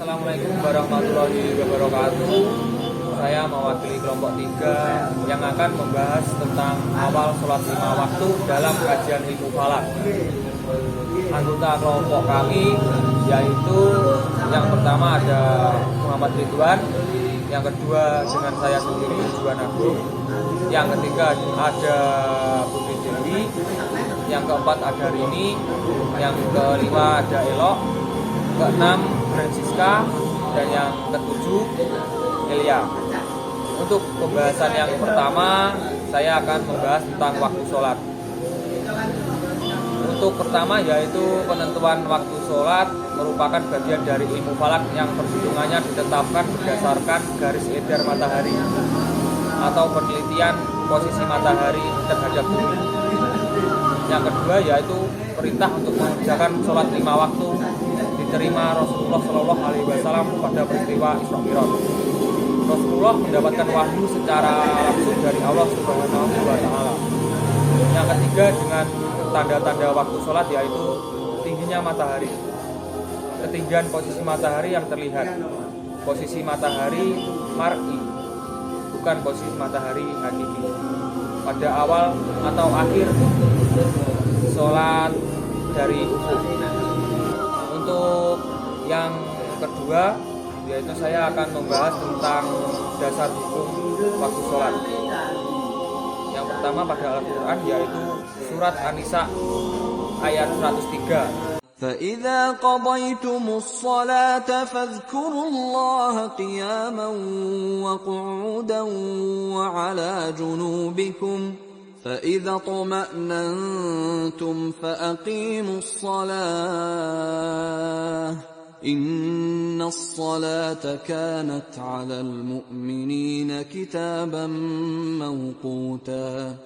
Assalamualaikum warahmatullahi wabarakatuh. Saya mewakili kelompok 3 yang akan membahas tentang awal sholat 5 waktu dalam kajian ilmu falak. Anggota kelompok kami yaitu yang pertama ada Muhammad Ridwan, yang kedua dengan saya sendiri Juan Agung, yang ketiga ada Putri Dewi, yang keempat ada Rini, yang kelima ada Elok, keenam Francisca, dan yang ketujuh Elia. Untuk pembahasan yang pertama, saya akan membahas tentang waktu sholat. Untuk pertama yaitu penentuan waktu sholat merupakan bagian dari ilmu falak yang perhitungannya ditetapkan berdasarkan garis edar matahari atau penelitian posisi matahari terhadap bumi. Yang kedua yaitu perintah untuk mengerjakan sholat 5 waktu diterima Rasulullah Shallallahu Alaihi Wasallam pada peristiwa Isra Mi'raj. Rasulullah mendapatkan wahyu secara langsung dari Allah Subhanahu wa Ta'ala. Yang ketiga dengan tanda-tanda waktu sholat yaitu tingginya matahari, ketinggian posisi matahari yang terlihat, posisi matahari mar'i, bukan posisi matahari hakiki, pada awal atau akhir sholat dari ufuk. Untuk yang kedua yaitu saya akan membahas tentang dasar hukum waktu sholat. Yang pertama pada Al-Quran yaitu surat An-Nisa ayat 103. فَإِذَا قَضَيْتُمُ الصَّلَاةَ فَاذْكُرُوا اللَّهَ قِيَامًا وَقُعُودًا وَعَلَى جُنُوبِكُمْ فَإِذَا اطْمَأْنَنْتُمْ فَأَقِيمُوا الصَّلَاةَ إِنَّ الصَّلَاةَ كَانَتْ عَلَى الْمُؤْمِنِينَ كِتَابًا مَوْقُوتًا.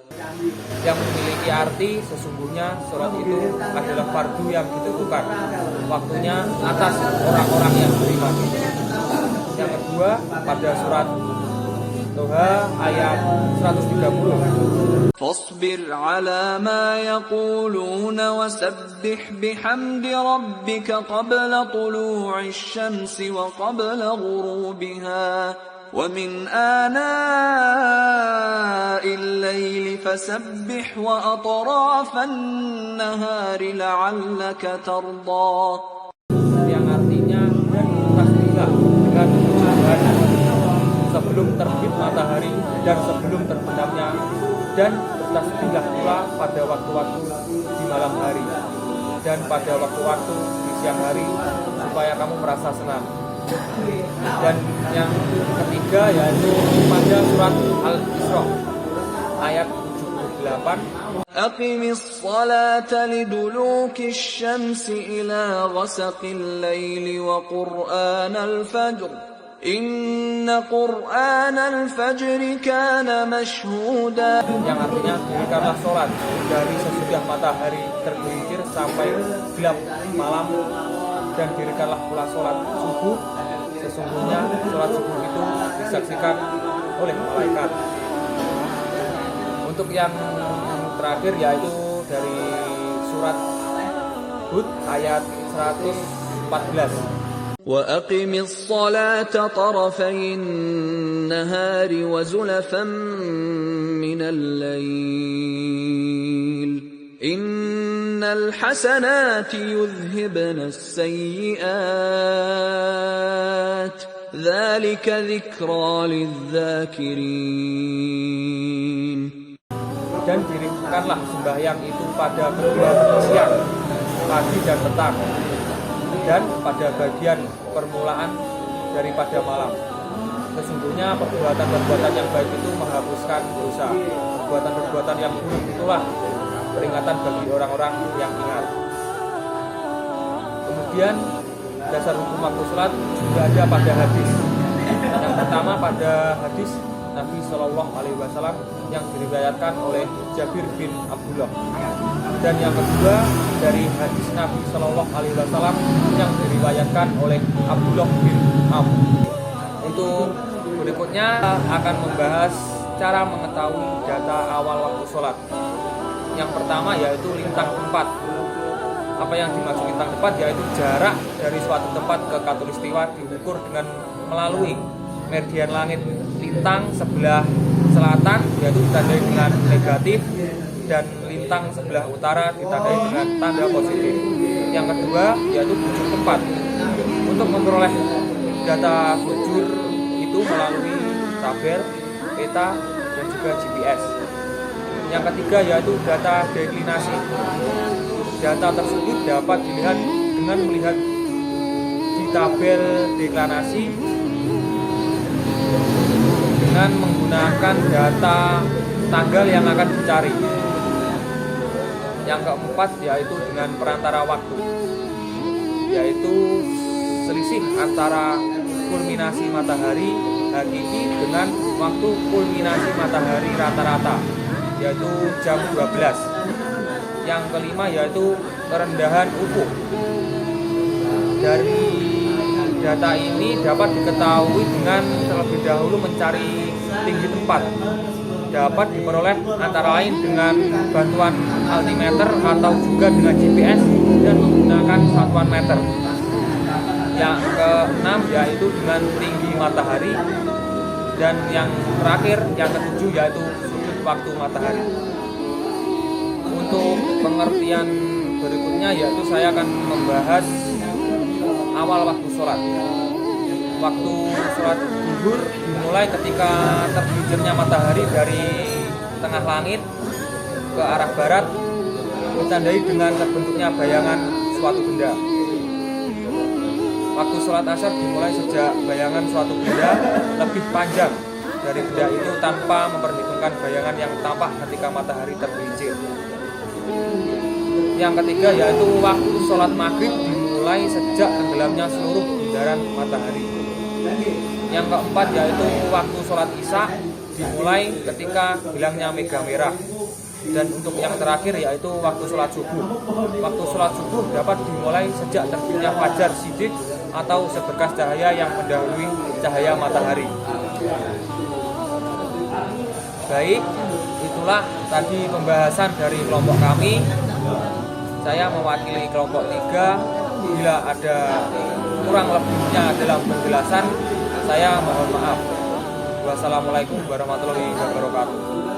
Yang memiliki arti sesungguhnya sholat itu adalah fardu yang ditentukan waktunya atas orang-orang yang beriman. Yang kedua pada surat Toha ayat 130. فاصبر على ما يقولون وسبح بحمد ربك قبل طلوع الشمس وقبل غروبها ومن آناء الليل فسبح وأطراف النهار لعلك ترضى. Yang artinya dan tasbihlah dengan tujuan sebelum terbit matahari dan sebelum terbenamnya, dan bertasbihlah pula pada waktu-waktu di malam hari dan pada waktu-waktu di siang hari supaya kamu merasa senang. Dan yang ketiga yaitu pada surat Al-Isra ayat 78. أقم الصلاة لدلوك الشمس إلى غسق الليل وقرآن الفجر إن قرآن الفجر كان مشهودا. Yang artinya dirikanlah sholat dari sesudah matahari tergelincir sampai gelap malam, dan dirikanlah pula sholat subuh, sesungguhnya sholat subuh itu disaksikan oleh malaikat. Untuk yang terakhir yaitu dari surat Hud ayat 114. وَأَقِمِ الصَّلَاةَ طَرَفَيِ النَّهَارِ وَزُلَفًا مِنَ اللَّيْلِ إِنَّ الْحَسَنَاتِ يُذْهِبْنَ السَّيِّئَاتِ ذَلِكَ ذِكْرَى لِلذَّاكِرِينَ. Dan dirikanlah sembahyang itu pada kedua siang, pagi dan petang, dan pada bagian permulaan daripada malam. Sesungguhnya perbuatan-perbuatan yang baik itu menghapuskan dosa. Perbuatan-perbuatan yang buruk itulah peringatan bagi orang-orang yang ingat. Kemudian dasar hukum waktu sholat juga ada pada hadis. Yang pertama pada hadis Nabi Shallallahu Alaihi Wasallam yang diriwayatkan oleh Jabir bin Abdullah. Dan yang kedua dari hadis Nabi Shallallahu Alaihi Wasallam yang diriwayatkan oleh Abdullah bin Amr. Untuk berikutnya akan membahas cara mengetahui data awal waktu sholat. Yang pertama yaitu lintang 4. Apa yang dimaksud lintang tepat yaitu jarak dari suatu tempat ke khatulistiwa diukur dengan melalui meridian langit lintang sebelah selatan yaitu ditandai dengan negatif, dan lintang sebelah utara ditandai dengan tanda positif. Yang kedua yaitu bujur tempat. Untuk memperoleh data bujur itu melalui tabel, peta, dan juga GPS. Yang ketiga yaitu data deklinasi. Data tersebut dapat dilihat dengan melihat di tabel deklinasi dengan menggunakan data tanggal yang akan dicari. Yang keempat yaitu dengan perantara waktu, yaitu selisih antara kulminasi matahari hakiki dengan waktu kulminasi matahari rata-rata, yaitu jam 12. Yang kelima yaitu kerendahan ufuk. Dari data ini dapat diketahui dengan terlebih dahulu mencari tinggi tempat. Dapat diperoleh antara lain dengan bantuan altimeter atau juga dengan GPS dan menggunakan satuan meter. Yang keenam yaitu dengan tinggi matahari, dan yang terakhir yang ketujuh yaitu sudut waktu matahari. Untuk pengertian berikutnya yaitu saya akan membahas awal waktu sholat. Waktu sholat zuhur dimulai ketika tergelincirnya matahari dari tengah langit ke arah barat, ditandai dengan terbentuknya bayangan suatu benda. Waktu sholat asar dimulai sejak bayangan suatu benda lebih panjang dari benda itu tanpa memperhitungkan bayangan yang tampak ketika matahari tergelincir. Yang ketiga yaitu waktu sholat maghrib dimulai sejak tenggelamnya seluruh bundaran matahari. Yang keempat yaitu waktu sholat isya dimulai ketika hilangnya mega merah. Dan untuk yang terakhir yaitu waktu sholat subuh. Waktu sholat subuh dapat dimulai sejak terbitnya fajar shidik atau seberkas cahaya yang mendahului cahaya matahari. Baik, itulah tadi pembahasan dari kelompok kami. Saya mewakili kelompok 3. Bila ada kurang lebihnya dalam penjelasan, saya mohon maaf. Wassalamualaikum warahmatullahi wabarakatuh.